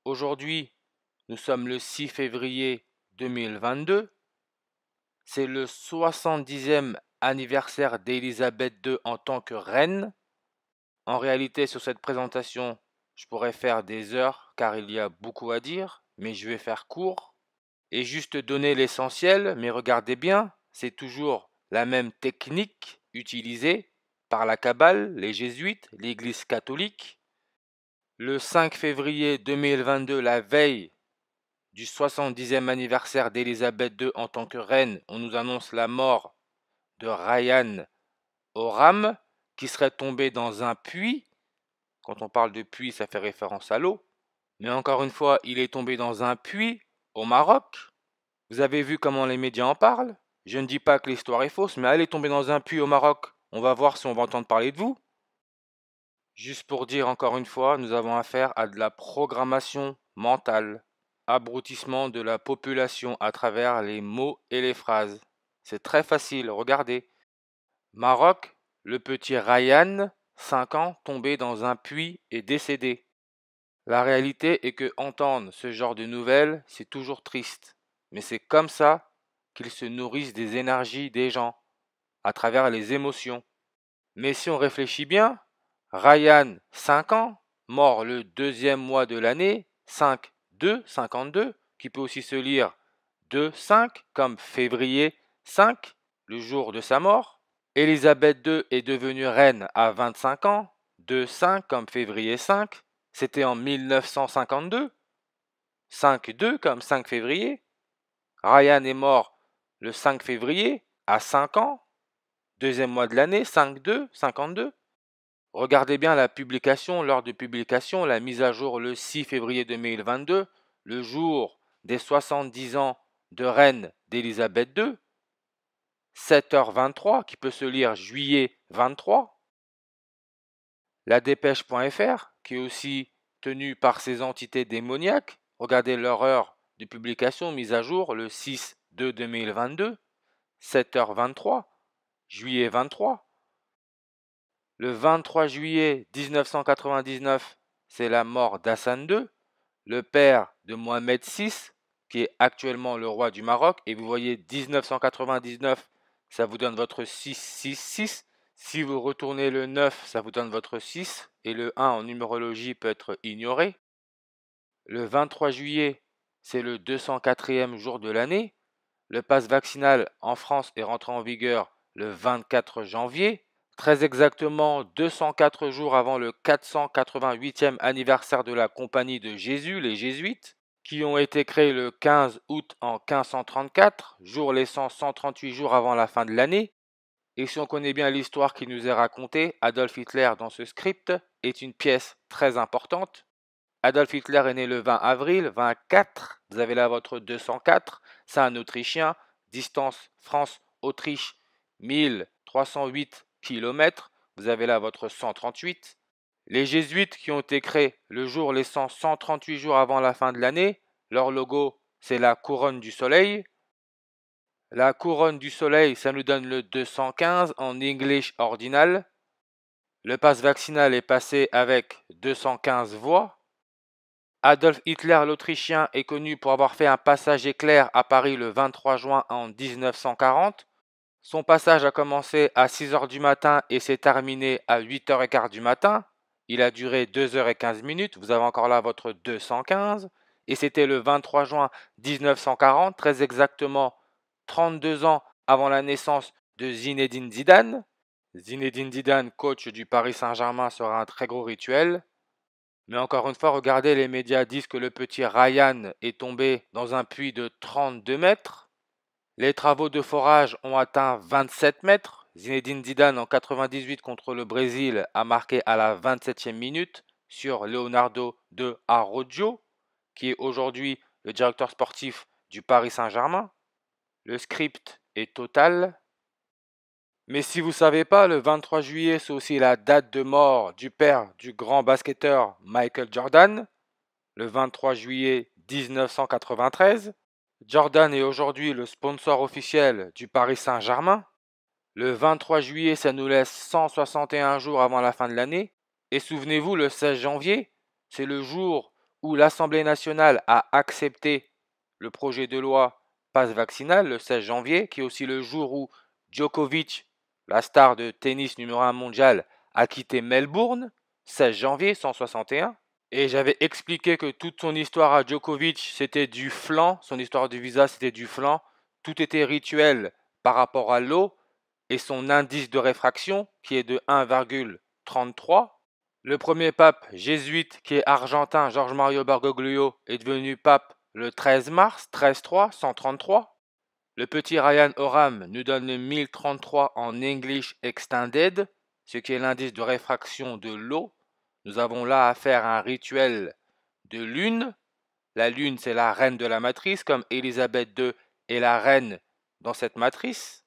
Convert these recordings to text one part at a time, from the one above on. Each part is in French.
Aujourd'hui, nous sommes le 6 février 2022. C'est le 70e anniversaire d'Élisabeth II en tant que reine. En réalité, sur cette présentation, je pourrais faire des heures car il y a beaucoup à dire, mais je vais faire court et juste donner l'essentiel. Mais regardez bien, c'est toujours la même technique utilisée par la Kabbale, les jésuites, l'Église catholique. Le 5 février 2022, la veille du 70e anniversaire d'Élisabeth II en tant que reine, on nous annonce la mort de Ryan Oram, qui serait tombé dans un puits. Quand on parle de puits, ça fait référence à l'eau. Mais encore une fois, il est tombé dans un puits au Maroc. Vous avez vu comment les médias en parlent? Je ne dis pas que l'histoire est fausse, mais allez tomber dans un puits au Maroc. On va voir si on va entendre parler de vous. Juste pour dire encore une fois, nous avons affaire à de la programmation mentale, abrutissement de la population à travers les mots et les phrases. C'est très facile, regardez. Maroc, le petit Ryan, 5 ans, tombé dans un puits et décédé. La réalité est que entendre ce genre de nouvelles, c'est toujours triste. Mais c'est comme ça qu'ils se nourrissent des énergies des gens, à travers les émotions. Mais si on réfléchit bien, Ryan, 5 ans, mort le deuxième mois de l'année, 5-2, 52, qui peut aussi se lire 2-5, comme février 5, le jour de sa mort. Élisabeth II est devenue reine à 25 ans, 2-5 comme février 5, c'était en 1952. 5-2 comme 5 février. Ryan est mort le 5 février à 5 ans, deuxième mois de l'année, 5-2, 52. Regardez bien la publication, l'heure de publication, la mise à jour le 6 février 2022, le jour des 70 ans de reine d'Élisabeth II, 7h23, qui peut se lire juillet 23. La dépêche.fr, qui est aussi tenue par ces entités démoniaques, regardez leur heure de publication mise à jour le 6/2/2022, 7h23, juillet 23. Le 23 juillet 1999, c'est la mort d'Hassan II, le père de Mohamed VI, qui est actuellement le roi du Maroc. Et vous voyez 1999, ça vous donne votre 666. Si vous retournez le 9, ça vous donne votre 6. Et le 1 en numérologie peut être ignoré. Le 23 juillet, c'est le 204e jour de l'année. Le pass vaccinal en France est rentré en vigueur le 24 janvier. Très exactement 204 jours avant le 488e anniversaire de la Compagnie de Jésus, les Jésuites, qui ont été créés le 15 août en 1534, jour laissant 138 jours avant la fin de l'année. Et si on connaît bien l'histoire qui nous est racontée, Adolf Hitler dans ce script est une pièce très importante. Adolf Hitler est né le 20 avril 24, vous avez là votre 204, c'est un Autrichien, distance France-Autriche 1308 km, vous avez là votre 138. Les jésuites qui ont été créés le jour laissant 138 jours avant la fin de l'année, leur logo c'est la couronne du soleil. La couronne du soleil, ça nous donne le 215 en English ordinal. Le pass vaccinal est passé avec 215 voix. Adolf Hitler l'Autrichien est connu pour avoir fait un passage éclair à Paris le 23 juin en 1940. Son passage a commencé à 6h du matin et s'est terminé à 8h15 du matin. Il a duré 2h15 minutes, vous avez encore là votre 215. Et c'était le 23 juin 1940, très exactement 32 ans avant la naissance de Zinedine Zidane. Zinedine Zidane, coach du Paris Saint-Germain, sera un très gros rituel. Mais encore une fois, regardez, les médias disent que le petit Ryan est tombé dans un puits de 32 mètres. Les travaux de forage ont atteint 27 mètres. Zinedine Zidane en 98 contre le Brésil a marqué à la 27e minute sur Leonardo de Arrojo, qui est aujourd'hui le directeur sportif du Paris Saint-Germain. Le script est total. Mais si vous ne savez pas, le 23 juillet, c'est aussi la date de mort du père du grand basketteur Michael Jordan, le 23 juillet 1993. Jordan est aujourd'hui le sponsor officiel du Paris Saint-Germain. Le 23 juillet, ça nous laisse 161 jours avant la fin de l'année. Et souvenez-vous, le 16 janvier, c'est le jour où l'Assemblée nationale a accepté le projet de loi passe vaccinal le 16 janvier, qui est aussi le jour où Djokovic, la star de tennis numéro 1 mondial, a quitté Melbourne, 16 janvier 161. Et j'avais expliqué que toute son histoire à Djokovic, c'était du flan, son histoire du visa, c'était du flan. Tout était rituel par rapport à l'eau et son indice de réfraction, qui est de 1,33. Le premier pape jésuite, qui est argentin, Jorge Mario Bergoglio, est devenu pape le 13 mars, 13-3, 133. Le petit Ryan Oram nous donne le 1033 en English Extended, ce qui est l'indice de réfraction de l'eau. Nous avons là à faire un rituel de lune. La lune, c'est la reine de la matrice, comme Élisabeth II est la reine dans cette matrice.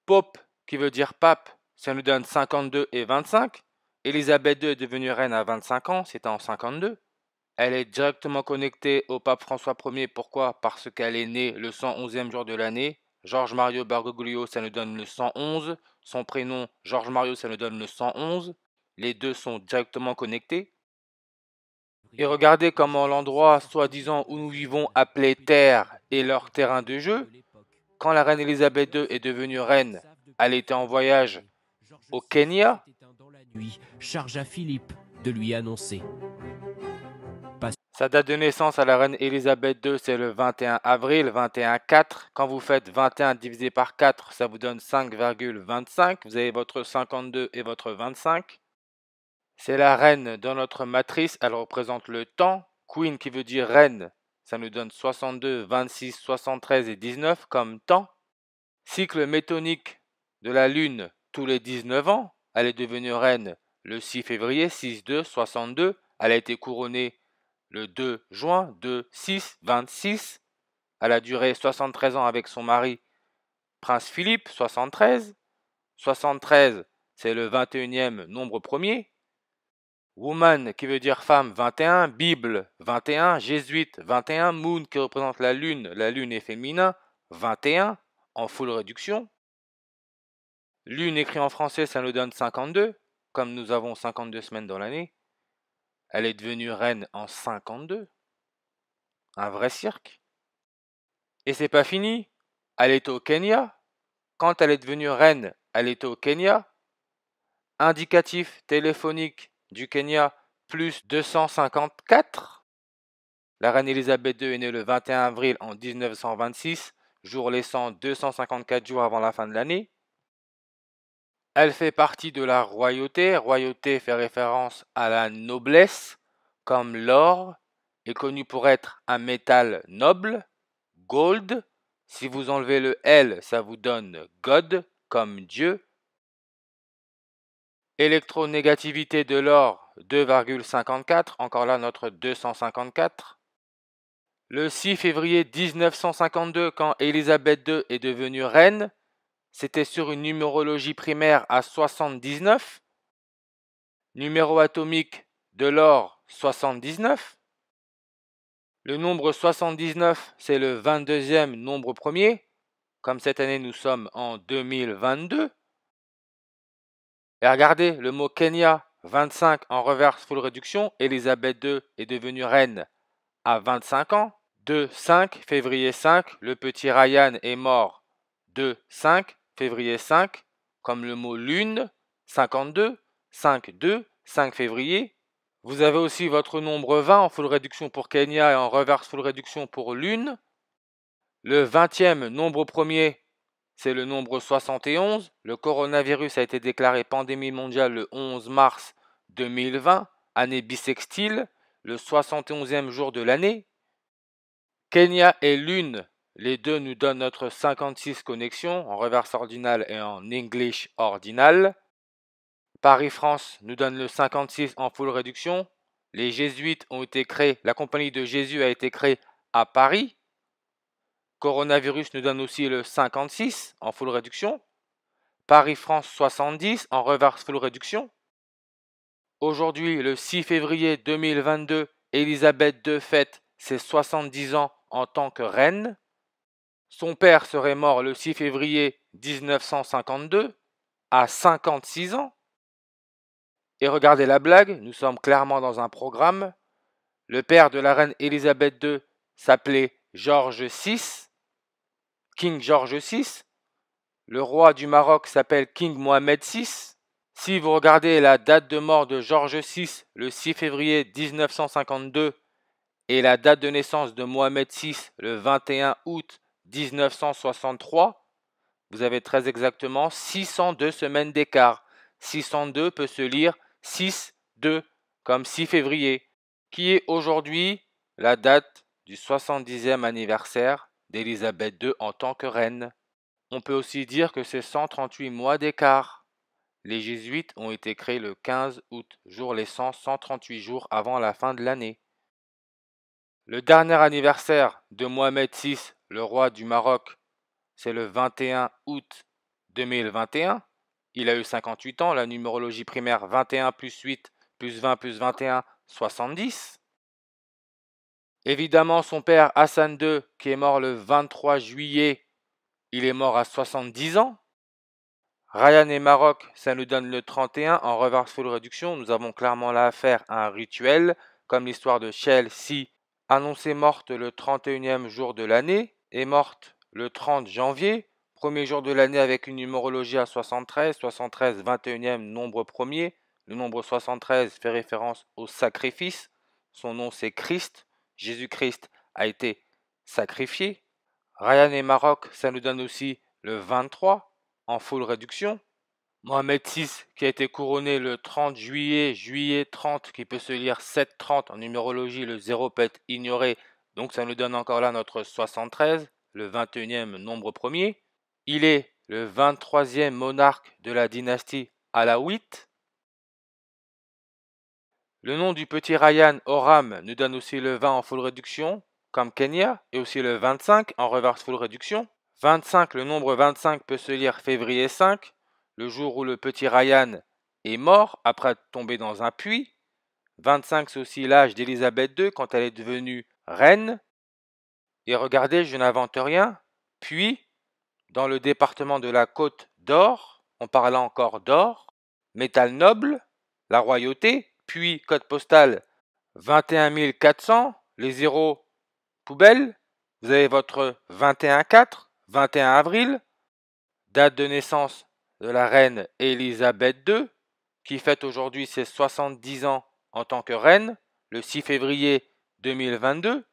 Pope, qui veut dire pape, ça nous donne 52 et 25. Élisabeth II est devenue reine à 25 ans, c'était en 52. Elle est directement connectée au pape François Ier. Pourquoi? Parce qu'elle est née le 111e jour de l'année. Georges Mario Bergoglio, ça nous donne le 111. Son prénom, Georges Mario, ça nous donne le 111. Les deux sont directement connectés. Et regardez comment l'endroit, soi-disant, où nous vivons, appelé Terre, est leur terrain de jeu. Quand la reine Élisabeth II est devenue reine, elle était en voyage au Kenya. Charge à Philippe de lui annoncer. Sa date de naissance à la reine Élisabeth II, c'est le 21 avril, 21-4. Quand vous faites 21 divisé par 4, ça vous donne 5,25. Vous avez votre 52 et votre 25. C'est la reine dans notre matrice, elle représente le temps. Queen qui veut dire reine, ça nous donne 62, 26, 73 et 19 comme temps. Cycle métonique de la lune tous les 19 ans. Elle est devenue reine le 6 février, 6-2, 62. Elle a été couronnée le 2 juin, 2-6, 26. Elle a duré 73 ans avec son mari, Prince Philippe, 73. 73, c'est le 21e nombre premier. Woman, qui veut dire femme, 21. Bible, 21. Jésuite, 21. Moon, qui représente la lune est féminin, 21, en full réduction. Lune écrit en français, ça nous donne 52, comme nous avons 52 semaines dans l'année. Elle est devenue reine en 52. Un vrai cirque. Et c'est pas fini. Elle est au Kenya. Quand elle est devenue reine, elle était au Kenya. Indicatif téléphonique du Kenya, plus 254. La reine Elisabeth II est née le 21 avril en 1926, jour laissant 254 jours avant la fin de l'année. Elle fait partie de la royauté. Royauté fait référence à la noblesse, comme l'or est connu pour être un métal noble, gold. Si vous enlevez le L, ça vous donne God, comme Dieu. Électronégativité de l'or, 2,54. Encore là, notre 254. Le 6 février 1952, quand Élisabeth II est devenue reine, c'était sur une numérologie primaire à 79. Numéro atomique de l'or, 79. Le nombre 79, c'est le 22e nombre premier. Comme cette année, nous sommes en 2022. Et regardez, le mot Kenya, 25 en reverse full réduction. Élisabeth II est devenue reine à 25 ans. 2-5, février 5, le petit Ryan est mort. 2-5, février 5, comme le mot lune, 52, 5-2, 5 février. Vous avez aussi votre nombre 20 en full réduction pour Kenya et en reverse full réduction pour lune. Le 20e nombre premier, c'est le nombre 71. Le coronavirus a été déclaré pandémie mondiale le 11 mars 2020, année bissextile, le 71e jour de l'année. Kenya et lune, les deux nous donnent notre 56 connexions en reverse ordinal et en English ordinal. Paris-France nous donne le 56 en full réduction. Les jésuites ont été créés, la compagnie de Jésus a été créée à Paris. Coronavirus nous donne aussi le 56 en full réduction. Paris-France 70 en reverse full réduction. Aujourd'hui, le 6 février 2022, Élisabeth II fête ses 70 ans en tant que reine. Son père serait mort le 6 février 1952, à 56 ans. Et regardez la blague, nous sommes clairement dans un programme. Le père de la reine Elisabeth II s'appelait George VI, King George VI. Le roi du Maroc s'appelle King Mohamed VI. Si vous regardez la date de mort de George VI, le 6 février 1952, et la date de naissance de Mohamed VI, le 21 août 1963, vous avez très exactement 602 semaines d'écart. 602 peut se lire 6-2, comme 6 février, qui est aujourd'hui la date du 70e anniversaire d'Élisabeth II en tant que reine. On peut aussi dire que c'est 138 mois d'écart. Les jésuites ont été créés le 15 août, jour laissant 138 jours avant la fin de l'année. Le dernier anniversaire de Mohamed VI, le roi du Maroc, c'est le 21 août 2021. Il a eu 58 ans, la numérologie primaire 21 plus 8 plus 20 plus 21, 70. Évidemment, son père Hassan II, qui est mort le 23 juillet, il est mort à 70 ans. Ryan et Maroc, ça nous donne le 31. En reverse full réduction, nous avons clairement là affaire à un rituel, comme l'histoire de Chelsea, annoncée morte le 31e jour de l'année, et morte le 30 janvier, premier jour de l'année avec une numérologie à 73, 73 21e nombre premier. Le nombre 73 fait référence au sacrifice. Son nom c'est Christ. Jésus-Christ a été sacrifié. Ryan et Maroc, ça nous donne aussi le 23 en full réduction. Mohamed VI qui a été couronné le 30 juillet 30, qui peut se lire 7-30 en numérologie, le 0 peut être ignoré, donc ça nous donne encore là notre 73, le 21e nombre premier. Il est le 23e monarque de la dynastie Alaouite. Le nom du petit Ryan Oram nous donne aussi le 20 en full réduction, comme Kenya, et aussi le 25 en reverse full réduction. 25, le nombre 25 peut se lire février 5, le jour où le petit Ryan est mort après être tombé dans un puits. 25, c'est aussi l'âge d'Élisabeth II quand elle est devenue reine. Et regardez, je n'invente rien. Puis, dans le département de la Côte d'Or, on parle encore d'or, métal noble, la royauté, puis code postal 21 400, les zéros poubelle. Vous avez votre 21-4. 21 avril, date de naissance de la reine Elisabeth II, qui fête aujourd'hui ses 70 ans en tant que reine, le 6 février 2022.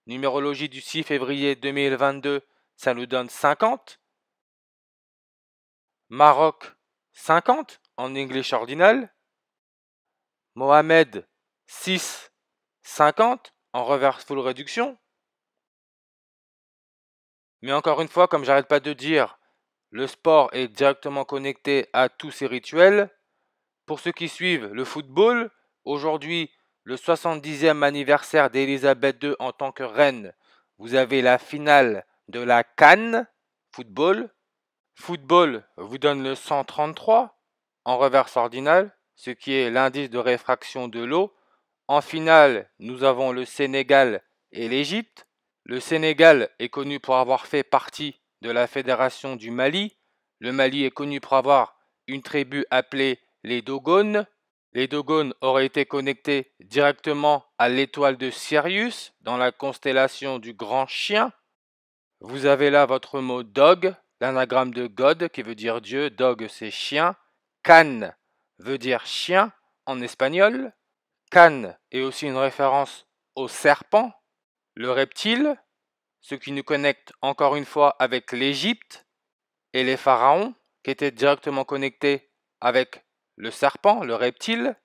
Numérologie du 6 février 2022, ça nous donne 50. Maroc, 50 en English ordinal. Mohamed, 6, 50 en reverse full réduction. Mais encore une fois, comme j'arrête pas de dire, le sport est directement connecté à tous ces rituels. Pour ceux qui suivent le football, aujourd'hui, le 70e anniversaire d'Elisabeth II en tant que reine, vous avez la finale de la CAN football. Football vous donne le 133 en reverse ordinal, ce qui est l'indice de réfraction de l'eau. En finale, nous avons le Sénégal et l'Égypte. Le Sénégal est connu pour avoir fait partie de la Fédération du Mali. Le Mali est connu pour avoir une tribu appelée les Dogones. Les Dogones auraient été connectés directement à l'étoile de Sirius dans la constellation du Grand Chien. Vous avez là votre mot dog, l'anagramme de God qui veut dire Dieu. Dog c'est chien. Can veut dire chien en espagnol. Can est aussi une référence au serpent. Le reptile, ce qui nous connecte encore une fois avec l'Égypte et les pharaons, qui étaient directement connectés avec le serpent, le reptile.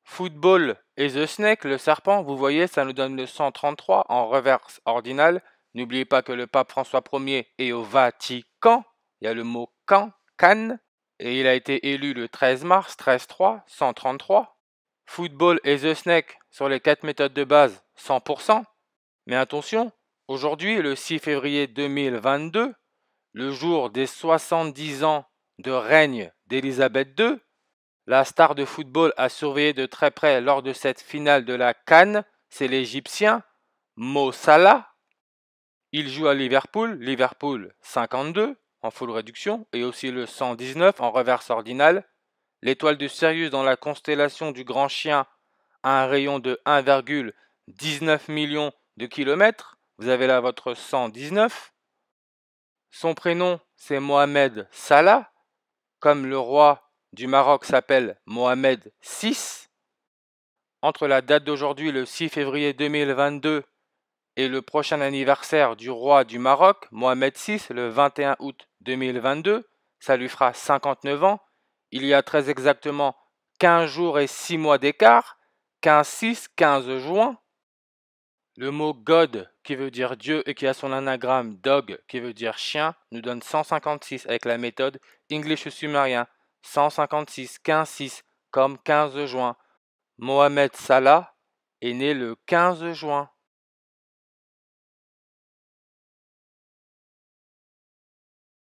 Football et The Snake, le serpent, vous voyez, ça nous donne le 133 en reverse ordinal. N'oubliez pas que le pape François Ier est au Vatican. Il y a le mot can, et il a été élu le 13 mars, 13-3, 133. Football et The Snake sur les 4 méthodes de base, 100%. Mais attention, aujourd'hui, le 6 février 2022, le jour des 70 ans de règne d'Élisabeth II, la star de football à surveiller de très près lors de cette finale de la CAN, c'est l'Égyptien Mo Salah. Il joue à Liverpool 52 en full réduction et aussi le 119 en reverse ordinal. L'étoile de Sirius dans la constellation du Grand Chien a un rayon de 19 millions de kilomètres. Vous avez là votre 119. Son prénom, c'est Mohamed Salah, comme le roi du Maroc s'appelle Mohamed VI. Entre la date d'aujourd'hui, le 6 février 2022, et le prochain anniversaire du roi du Maroc, Mohamed VI, le 21 août 2022, ça lui fera 59 ans. Il y a très exactement 15 jours et 6 mois d'écart, 15-6, 15 juin. Le mot God, qui veut dire Dieu et qui a son anagramme Dog, qui veut dire chien, nous donne 156 avec la méthode English sumérien. 156, 15-6, comme 15 juin. Mohamed Salah est né le 15 juin.